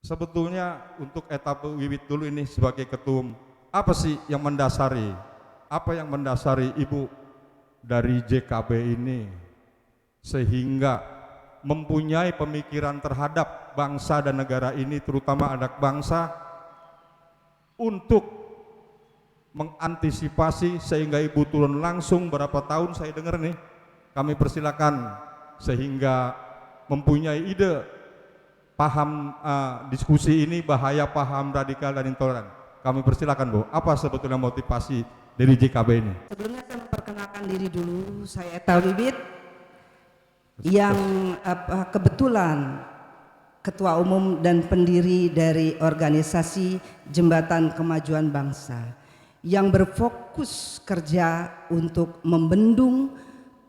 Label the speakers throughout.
Speaker 1: Sebetulnya untuk etapa Wiwit dulu ini sebagai ketum, apa sih yang mendasari, apa yang mendasari Ibu dari JKB ini sehingga mempunyai pemikiran terhadap bangsa dan negara ini, terutama anak bangsa, untuk mengantisipasi sehingga Ibu turun langsung berapa tahun saya dengar nih, kami persilakan sehingga mempunyai ide paham diskusi ini bahaya paham radikal dan intoleran. Kami persilakan Bu, apa sebetulnya motivasi dari JKB ini?
Speaker 2: Sebelumnya saya memperkenalkan diri dulu, saya Eta Wiwit yang kebetulan Ketua Umum dan pendiri dari organisasi Jembatan Kemajuan Bangsa yang berfokus kerja untuk membendung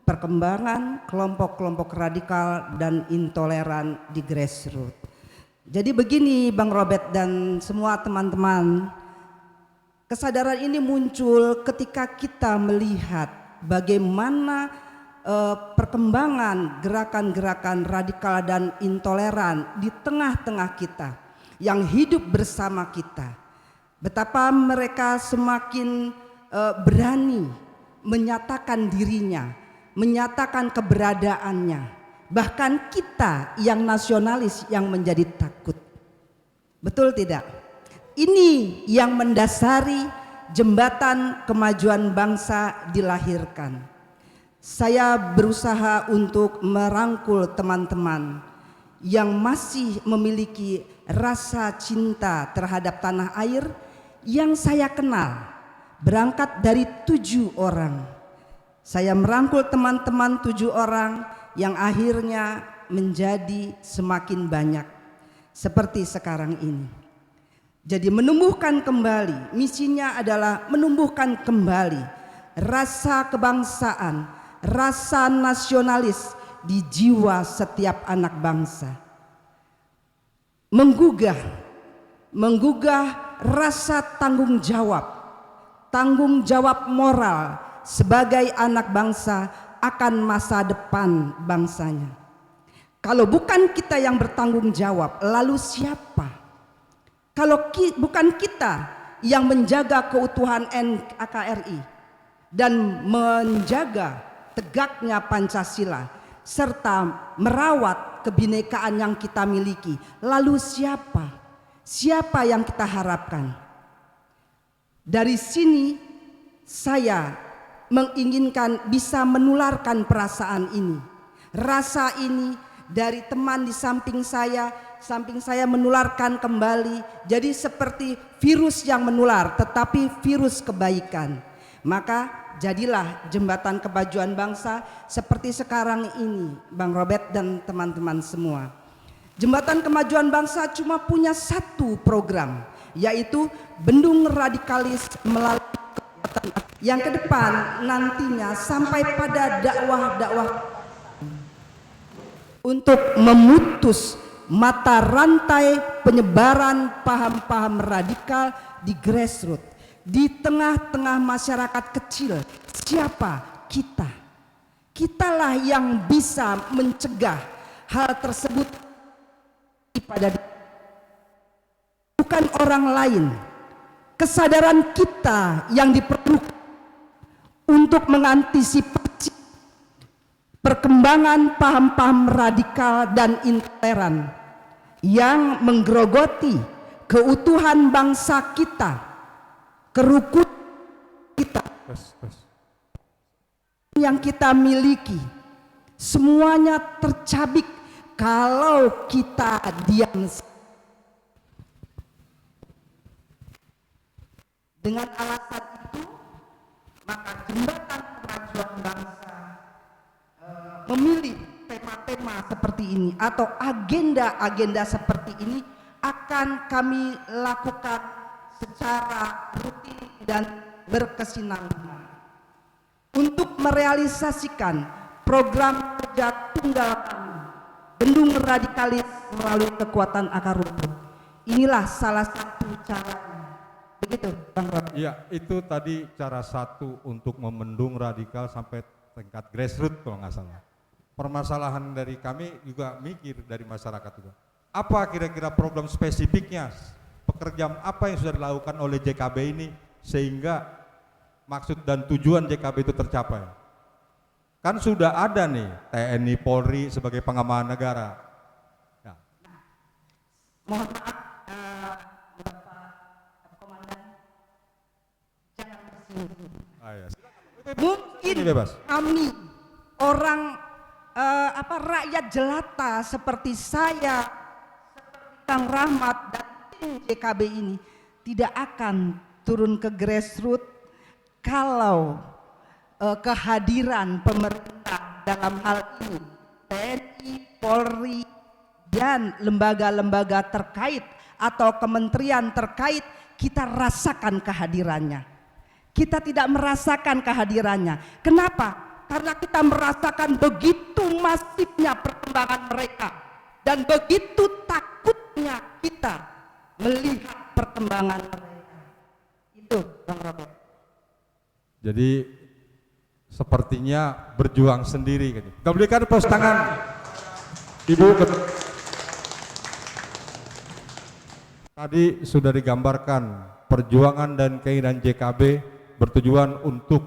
Speaker 2: perkembangan kelompok-kelompok radikal dan intoleran di grassroots. Jadi begini Bang Robert dan semua teman-teman, kesadaran ini muncul ketika kita melihat bagaimana perkembangan gerakan-gerakan radikal dan intoleran di tengah-tengah kita yang hidup bersama kita. Betapa mereka semakin berani menyatakan dirinya, menyatakan keberadaannya. Bahkan kita yang nasionalis yang menjadi takut. Betul tidak? Ini yang mendasari Jembatan Kemajuan Bangsa dilahirkan. Saya berusaha untuk merangkul teman-teman yang masih memiliki rasa cinta terhadap tanah air yang saya kenal. Berangkat dari 7 orang. Saya merangkul teman-teman 7 orang yang akhirnya menjadi semakin banyak seperti sekarang ini. Jadi menumbuhkan kembali, misinya adalah menumbuhkan kembali rasa kebangsaan, rasa nasionalis di jiwa setiap anak bangsa. Menggugah rasa tanggung jawab moral sebagai anak bangsa akan masa depan bangsanya. Kalau bukan kita yang bertanggung jawab, lalu siapa? Kalau bukan kita yang menjaga keutuhan NKRI dan menjaga tegaknya Pancasila serta merawat kebinekaan yang kita miliki, lalu siapa? Siapa yang kita harapkan? Dari sini saya menginginkan bisa menularkan perasaan ini, rasa ini dari teman di samping saya menularkan kembali, jadi seperti virus yang menular tetapi virus kebaikan. Maka jadilah Jembatan Kemajuan Bangsa seperti sekarang ini Bang Robert dan teman-teman semua. Jembatan Kemajuan Bangsa cuma punya satu program, yaitu bendung radikalis melalui yang ke depan nantinya sampai pada dakwah-dakwah untuk memutus mata rantai penyebaran paham-paham radikal di grassroots, di tengah-tengah masyarakat kecil. Siapa? Kita. Kitalah yang bisa mencegah hal tersebut pada bukan orang lain. Kesadaran kita yang diperlukan untuk mengantisipasi perkembangan paham-paham radikal dan intoleran yang menggerogoti keutuhan bangsa kita, kerukunan kita yang kita miliki, semuanya tercabik kalau kita diam. Dengan alasan itu, maka Jembatan Kemajuan Bangsa memilih tema-tema seperti ini atau agenda-agenda seperti ini akan kami lakukan secara rutin dan berkesinambungan untuk merealisasikan program kerja tunggal kami, bendung radikalis melalui kekuatan akar rumput. Inilah salah satu caranya. Begitu Bang Rob.
Speaker 1: Ya, itu tadi cara satu untuk membendung radikal sampai tingkat grassroots kalau nggak salah. Permasalahan dari kami juga mikir dari masyarakat juga. Apa kira-kira program spesifiknya, pekerjaan apa yang sudah dilakukan oleh JKB ini sehingga maksud dan tujuan JKB itu tercapai? Kan sudah ada nih TNI Polri sebagai pengaman negara. Ya.
Speaker 2: Mohon maaf, Bapak Komandan, jangan tersinggung.
Speaker 1: Ya.
Speaker 2: Mungkin
Speaker 1: Bebas.
Speaker 2: kami orang rakyat jelata seperti saya, seperti Kang Rahmat dan tim JKB ini tidak akan turun ke grassroots kalau kehadiran pemerintah dalam hal ini TNI, Polri dan lembaga-lembaga terkait atau kementerian terkait kita rasakan kehadirannya. Kita tidak merasakan kehadirannya. Kenapa? Karena kita merasakan begitu masifnya perkembangan mereka dan begitu takutnya kita melihat perkembangan mereka. Itu, Bang Robert.
Speaker 1: Jadi sepertinya berjuang sendiri. Kita berikan tepuk tangan Ibu Tadi sudah digambarkan perjuangan dan keinginan JKB bertujuan untuk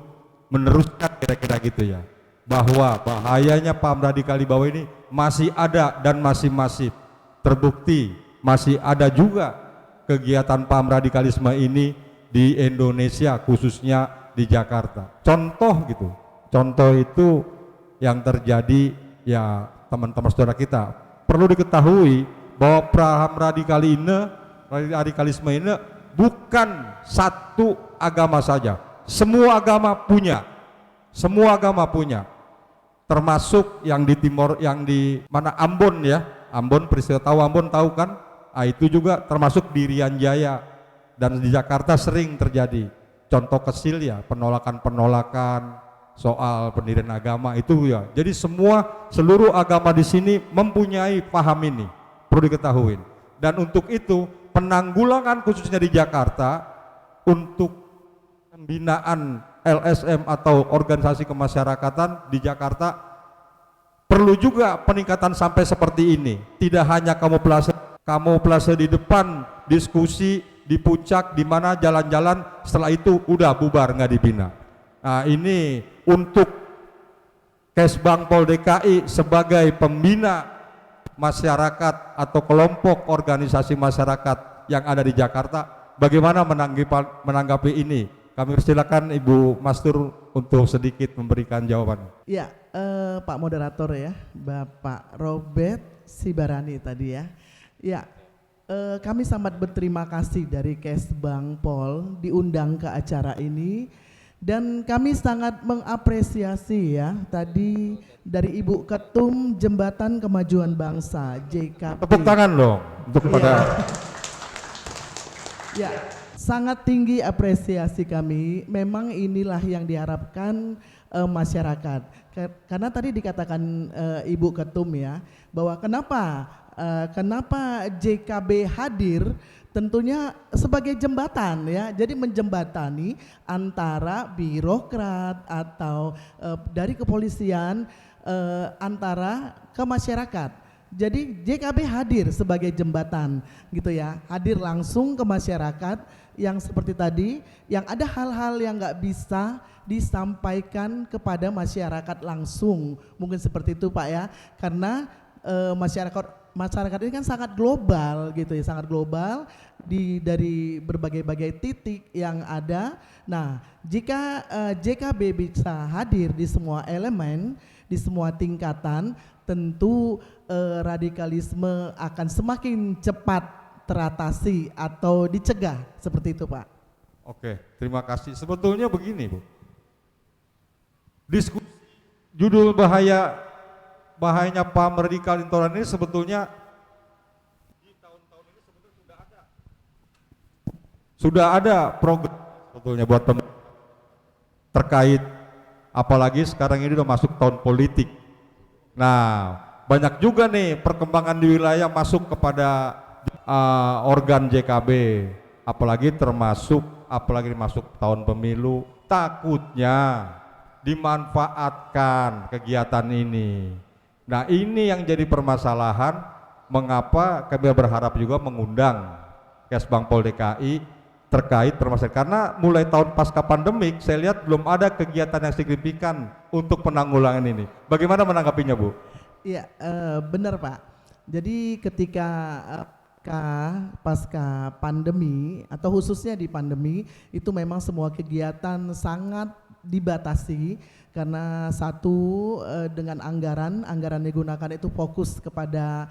Speaker 1: meneruskan kira-kira gitu ya, bahwa bahayanya paham radikal di bawah ini masih ada dan masih masif. Terbukti masih ada juga kegiatan paham radikalisme ini di Indonesia, khususnya di Jakarta. Contoh gitu, contoh itu yang terjadi ya teman-teman saudara kita. Perlu diketahui bahwa paham radikalisme ini bukan satu agama saja, semua agama punya, termasuk yang di timur, yang di mana Ambon ya, Ambon, peristiwa tahu Ambon tahu kan? Nah, itu juga termasuk di Irian Jaya dan di Jakarta sering terjadi. Contoh kecil ya penolakan soal pendirian agama itu ya. Jadi seluruh agama di sini mempunyai paham ini, perlu diketahui. Dan untuk itu penanggulangan khususnya di Jakarta untuk pembinaan LSM atau organisasi kemasyarakatan di Jakarta perlu juga peningkatan sampai seperti ini. Tidak hanya kamuflase di depan, diskusi di puncak, di mana jalan-jalan, setelah itu udah bubar nggak dibina. Nah, ini untuk Kesbangpol DKI sebagai pembina masyarakat atau kelompok organisasi masyarakat yang ada di Jakarta, bagaimana menanggapi ini? Kami persilakan Ibu Mastur untuk sedikit memberikan jawaban.
Speaker 3: Ya, Pak Moderator ya, Bapak Robert Sibarani tadi ya. Ya, kami sangat berterima kasih dari Kesbangpol diundang ke acara ini dan kami sangat mengapresiasi ya tadi dari Ibu Ketum Jembatan Kemajuan Bangsa JKB.
Speaker 1: Tepuk tangan dong untuk pada.
Speaker 3: Ya, sangat tinggi apresiasi kami. Memang inilah yang diharapkan masyarakat. Karena tadi dikatakan Ibu Ketum ya, bahwa kenapa JKB hadir, tentunya sebagai jembatan ya. Jadi menjembatani antara birokrat atau dari kepolisian antara ke masyarakat. Jadi JKB hadir sebagai jembatan gitu ya, hadir langsung ke masyarakat yang seperti tadi, yang ada hal-hal yang nggak bisa disampaikan kepada masyarakat langsung, mungkin seperti itu Pak ya, karena masyarakat ini kan sangat global gitu ya, sangat global dari berbagai-bagai titik yang ada. Nah, jika JKB bisa hadir di semua elemen, di semua tingkatan, tentu radikalisme akan semakin cepat teratasi atau dicegah, seperti itu Pak.
Speaker 1: Oke, terima kasih. Sebetulnya begini Bu, diskusi judul bahayanya paham radikal intoleran ini sebetulnya di tahun-tahun ini sebetulnya sudah ada program sebetulnya buat terkait, apalagi sekarang ini udah masuk tahun politik. Nah, banyak juga nih perkembangan di wilayah masuk kepada organ JKB, apalagi masuk tahun pemilu, takutnya dimanfaatkan kegiatan ini. Nah, ini yang jadi permasalahan mengapa kami berharap juga mengundang Kesbangpol DKI terkait permasalahan, karena mulai tahun pasca pandemik saya lihat belum ada kegiatan yang signifikan untuk penanggulangan ini. Bagaimana menanggapinya, Bu?
Speaker 3: Iya, benar Pak. Jadi ketika pasca pandemi atau khususnya di pandemi itu memang semua kegiatan sangat dibatasi karena satu dengan anggaran digunakan itu fokus kepada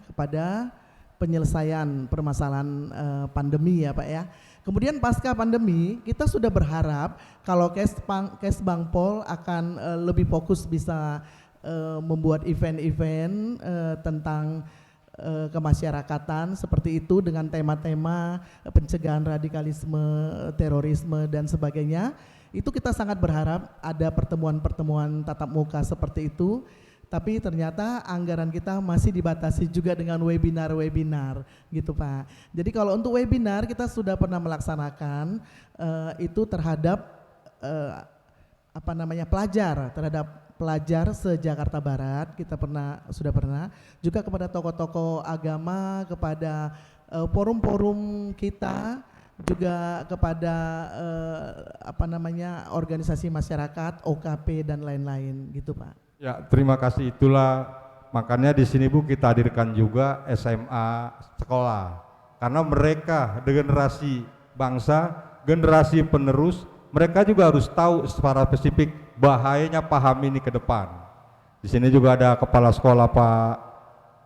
Speaker 3: kepada penyelesaian permasalahan pandemi ya Pak ya. Kemudian pasca pandemi kita sudah berharap kalau Kesbangpol akan lebih fokus bisa membuat event-event tentang kemasyarakatan seperti itu dengan tema-tema pencegahan radikalisme, terorisme dan sebagainya. Itu kita sangat berharap ada pertemuan-pertemuan tatap muka seperti itu. Tapi ternyata anggaran kita masih dibatasi juga dengan webinar-webinar gitu Pak. Jadi kalau untuk webinar kita sudah pernah melaksanakan itu terhadap pelajar se-Jakarta Barat, kita sudah pernah juga kepada tokoh-tokoh agama, kepada forum-forum kita, juga kepada organisasi masyarakat, OKP dan lain-lain gitu Pak.
Speaker 1: Ya, terima kasih. Itulah makanya di sini Bu kita hadirkan juga SMA sekolah, karena mereka generasi bangsa, generasi penerus, mereka juga harus tahu secara spesifik bahayanya paham ini ke depan. Di sini juga ada kepala sekolah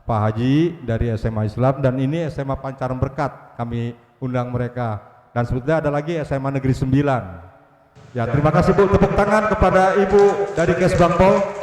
Speaker 1: Pak Haji dari SMA Islam, dan ini SMA Pancaran Berkat, kami undang mereka, dan sebetulnya ada lagi SMA Negeri 9. Ya, terima kasih Bu, tepuk tangan kepada Ibu dari Kesbangpol.